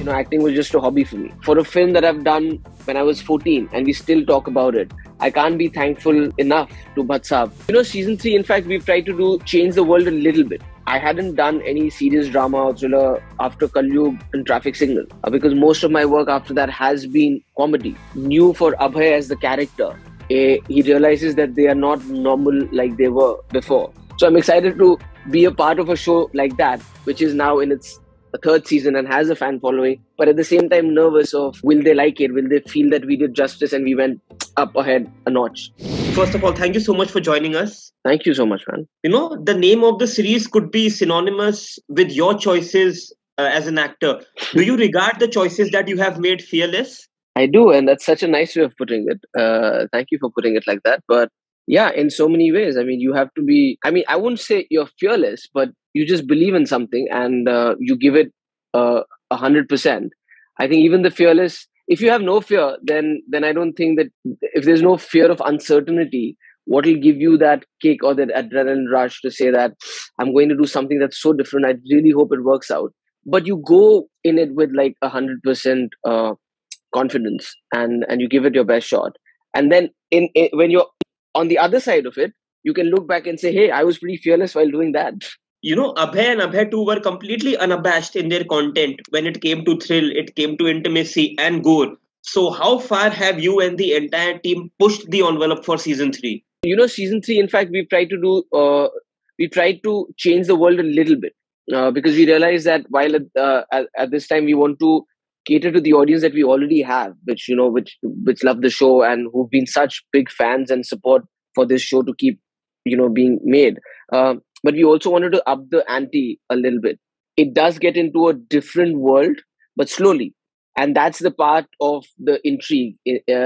acting was just a hobby for me. For a film that I've done when I was 14 and we still talk about it, I can't be thankful enough to Bhatt Saab. Season 3, in fact, we've tried to change the world a little bit. I hadn't done any serious drama or thriller after Kalyug and Traffic Signal because most of my work after that has been comedy. New for Abhay as the character. He realizes that they are not normal like they were before. So I'm excited to be a part of a show like that, which is now in its third season and has a fan following, but at the same time nervous of will they like it? Will they feel that we did justice and we went up ahead a notch? First of all, thank you so much for joining us. Thank you so much, man. The name of the series could be synonymous with your choices as an actor. Do you regard the choices that you have made fearless? I do, and that's such a nice way of putting it. Thank you for putting it like that. But yeah, in so many ways. You have to be, I wouldn't say you're fearless, but you just believe in something and you give it 100%. I think even the fearless, if you have no fear, then I don't think that if there's no fear of uncertainty, what will give you that kick or that adrenaline rush to say that I'm going to do something that's so different. I really hope it works out. But you go in it with like 100% confidence and you give it your best shot. And then when you're on the other side of it, you can look back and say, hey, I was pretty fearless while doing that. Abhay and Abhay too were completely unabashed in their content when it came to thrill, it came to intimacy and gore. So how far have you and the entire team pushed the envelope for season 3? Season 3, in fact, we tried to change the world a little bit because we realized that while at this time we want to cater to the audience that we already have, which love the show and who've been such big fans and support for this show to keep, being made. But we also wanted to up the ante a little bit. It does get into a different world, but slowly. And that's the part of the intrigue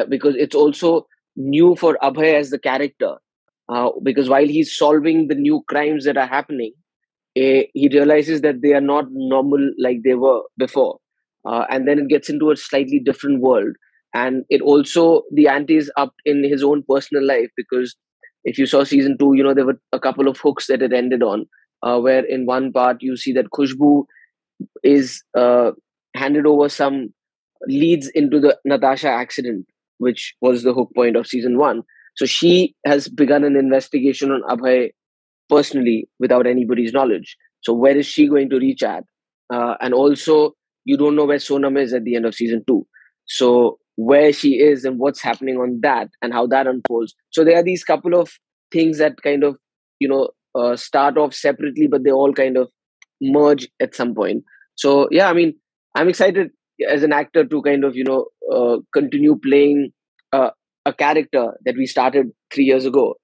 because it's also new for Abhay as the character. Because while he's solving the new crimes that are happening, he realizes that they are not normal like they were before. And then it gets into a slightly different world. And it also, the ante is up in his own personal life because if you saw season 2, there were a couple of hooks that it ended on, where in one part you see that Khushbu is handed over some leads into the Natasha accident, which was the hook point of season 1. So she has begun an investigation on Abhay personally without anybody's knowledge. So where is she going to reach at? And also, you don't know where Sonam is at the end of season 2. So where she is and what's happening on that and how that unfolds. So there are these couple of things that kind of, start off separately, but they all kind of merge at some point. So yeah, I'm excited as an actor to kind of, continue playing a character that we started 3 years ago.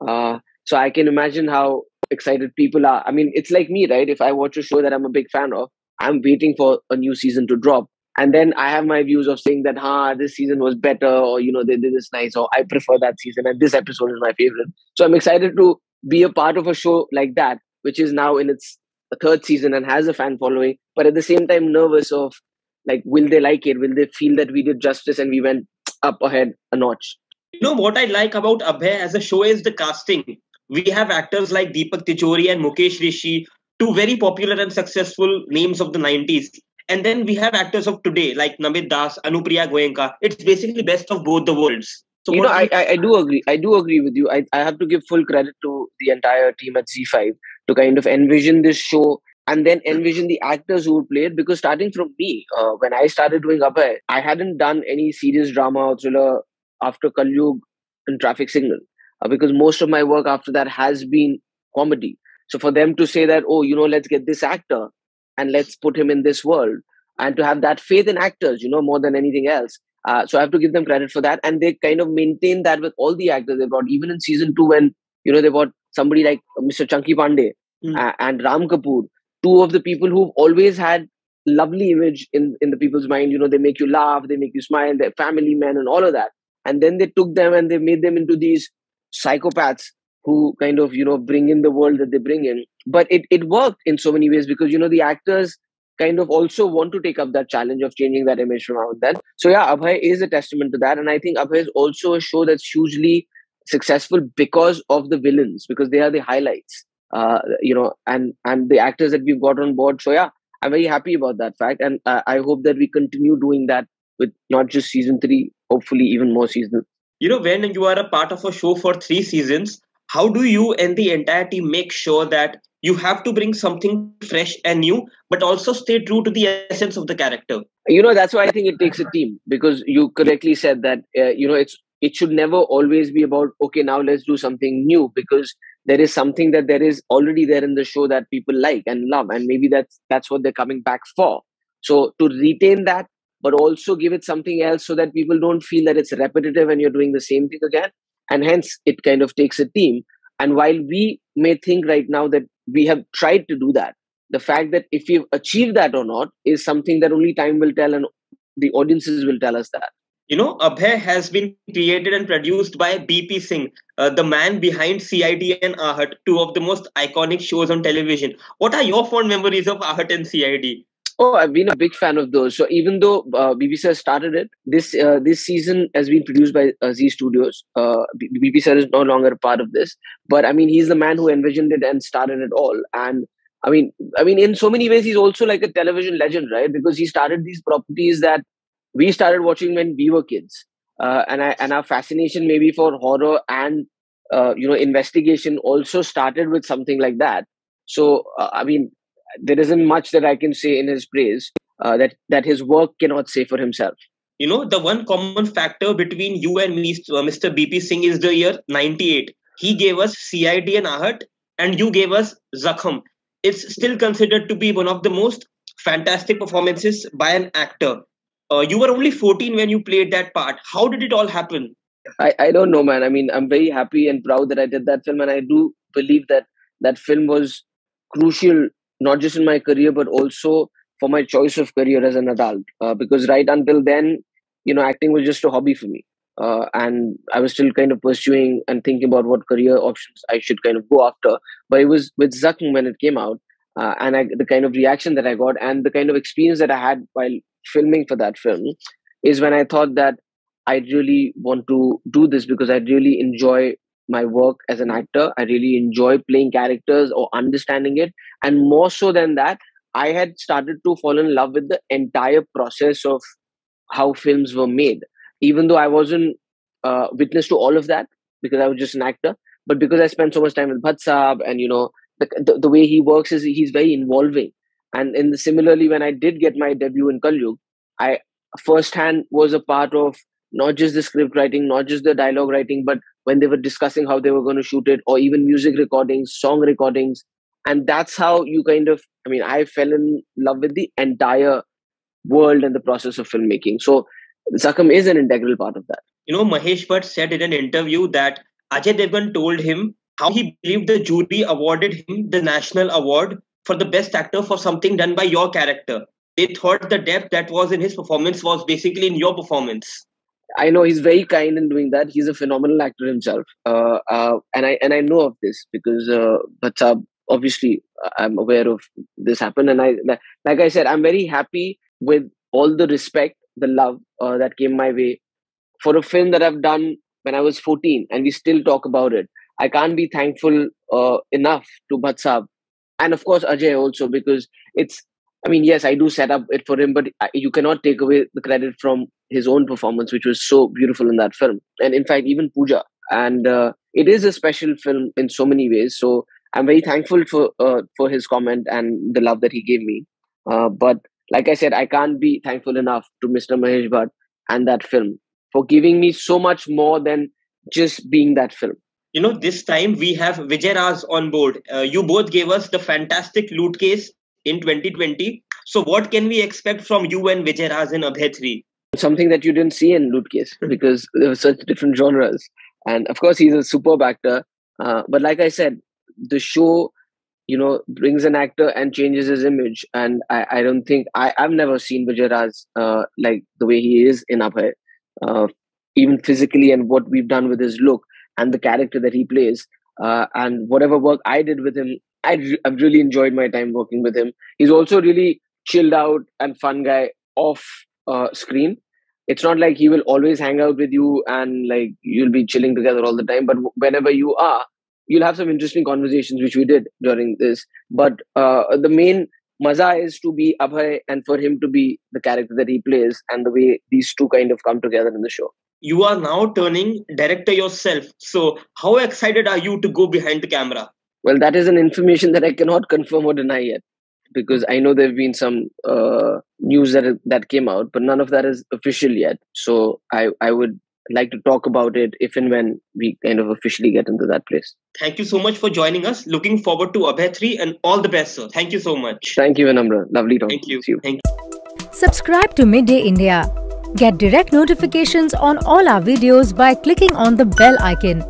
So I can imagine how excited people are. It's like me, right? If I watch a show that I'm a big fan of, I'm waiting for a new season to drop. And then I have my views of saying that, this season was better, or, they did this nice, or I prefer that season, and this episode is my favorite. So I'm excited to be a part of a show like that, which is now in its third season and has a fan following, but at the same time nervous of, like, will they like it? Will they feel that we did justice and we went up ahead a notch? What I like about Abhay as a show is the casting. We have actors like Deepak Tichori and Mukesh Rishi, two very popular and successful names of the 90s. And then we have actors of today like Namit Das, Anupriya Goenka. It's basically best of both the worlds. So I do agree. I do agree with you. I have to give full credit to the entire team at Z5 to kind of envision this show and then envision the actors who would play it. Because starting from me, when I started doing Abhay, I hadn't done any serious drama or thriller after Kalyug and Traffic Signal. Because most of my work after that has been comedy. So for them to say that, let's get this actor and let's put him in this world, and to have that faith in actors, more than anything else. So I have to give them credit for that. And they kind of maintain that with all the actors they brought, even in season 2 when, they brought somebody like Mr. Chunky Pandey and Ram Kapoor, two of the people who've always had lovely image in the people's mind. They make you laugh, they make you smile, they're family men and all of that. And then they took them and they made them into these psychopaths who kind of, bring in the world that they bring in. But it worked in so many ways because, the actors kind of also want to take up that challenge of changing that image from now and then. So yeah, Abhay is a testament to that. And I think Abhay is also a show that's hugely successful because of the villains, because they are the highlights, and the actors that we've got on board. So yeah, I'm very happy about that fact, and I hope that we continue doing that with not just season 3, hopefully even more seasons. When you are a part of a show for 3 seasons, how do you and the entire team make sure that you have to bring something fresh and new, but also stay true to the essence of the character? That's why I think it takes a team, because you correctly said that it should never always be about, okay, now let's do something new, because there is something that there is already there in the show that people like and love, and maybe that's what they're coming back for. So to retain that, but also give it something else, so that people don't feel that it's repetitive and you're doing the same thing again. And hence it kind of takes a team. And while we may think right now that we have tried to do that, the fact that if we've achieved that or not is something that only time will tell, and the audiences will tell us that. Abhay has been created and produced by BP Singh, the man behind CID and Ahat, two of the most iconic shows on television. What are your fond memories of Ahat and CID? Oh, I've been a big fan of those. So even though BBC has started it, this season has been produced by Z Studios. BBC is no longer a part of this, but I mean, he's the man who envisioned it and started it all. And I mean, in so many ways, he's also like a television legend, right? Because he started these properties that we started watching when we were kids, and our fascination maybe for horror and investigation also started with something like that. So I mean, there isn't much that I can say in his praise, that his work cannot say for himself. The one common factor between you and me, Mr. BP Singh, is the year 98. He gave us CID and Ahat, and you gave us Zakhm. It's still considered to be one of the most fantastic performances by an actor. You were only 14 when you played that part. How did it all happen? I don't know, man. I mean, I'm very happy and proud that I did that film, and I do believe that that film was crucial, not just in my career, but also for my choice of career as an adult. Because right until then, acting was just a hobby for me, and I was still kind of pursuing and thinking about what career options I should kind of go after. But it was with Zakhm when it came out, the kind of reaction that I got and the kind of experience that I had while filming for that film is when I thought that I really want to do this, because I really enjoy my work as an actor. I really enjoy playing characters or understanding it. And more so than that, I had started to fall in love with the entire process of how films were made. Even though I wasn't witness to all of that, because I was just an actor, but because I spent so much time with Bhatt Saab, and the way he works is he's very involving. And similarly, when I did get my debut in Kalyug, I firsthand was a part of not just the script writing, not just the dialogue writing, but when they were discussing how they were going to shoot it, or even music recordings, song recordings. And that's how you kind of, I mean, I fell in love with the entire world and the process of filmmaking. So Zakhm is an integral part of that. Mahesh Bhatt said in an interview that Ajay Devgan told him how he believed the jury awarded him the national award for the best actor for something done by your character. They thought the depth that was in his performance was basically in your performance. I know he's very kind in doing that. He's a phenomenal actor himself, and I know of this because Bhatt obviously I'm aware of this happened, and like I said, I'm very happy with all the respect, the love that came my way for a film that I've done when I was 14, and we still talk about it. I can't be thankful enough to Bhatt Saab, and of course Ajay also, because it's. I mean, yes, I do set up it for him, but you cannot take away the credit from his own performance, which was so beautiful in that film, and in fact, even Pooja. And it is a special film in so many ways. So I'm very thankful for his comment and the love that he gave me. But like I said, I can't be thankful enough to Mr. Mahesh Bhatt and that film for giving me so much more than just being that film. This time we have Vijay Raj on board. You both gave us the fantastic loot case in 2020. So what can we expect from you and Vijay Raj in Abhay 3? Something that you didn't see in Loot Case, because there were such different genres. And of course, he's a superb actor. But like I said, the show, brings an actor and changes his image. And I don't think, I've never seen Vijay Raj like the way he is in Abhay, even physically, and what we've done with his look and the character that he plays. And whatever work I did with him, I've really enjoyed my time working with him. He's also really chilled out and fun guy off screen. It's not like he will always hang out with you and like you'll be chilling together all the time, but whenever you are, you'll have some interesting conversations, which we did during this. But the main maza is to be Abhay and for him to be the character that he plays, and the way these two kind of come together in the show. You are now turning director yourself. So how excited are you to go behind the camera? Well, that is an information that I cannot confirm or deny yet, because I know there have been some news that came out, but none of that is official yet. So I would like to talk about it if and when we kind of officially get into that place. Thank you so much for joining us. Looking forward to Abhay 3 and all the best, sir. Thank you so much. Thank you, Vinamra. Lovely talking Thank you. to you. Thank you. Subscribe to Midday India. Get direct notifications on all our videos by clicking on the bell icon.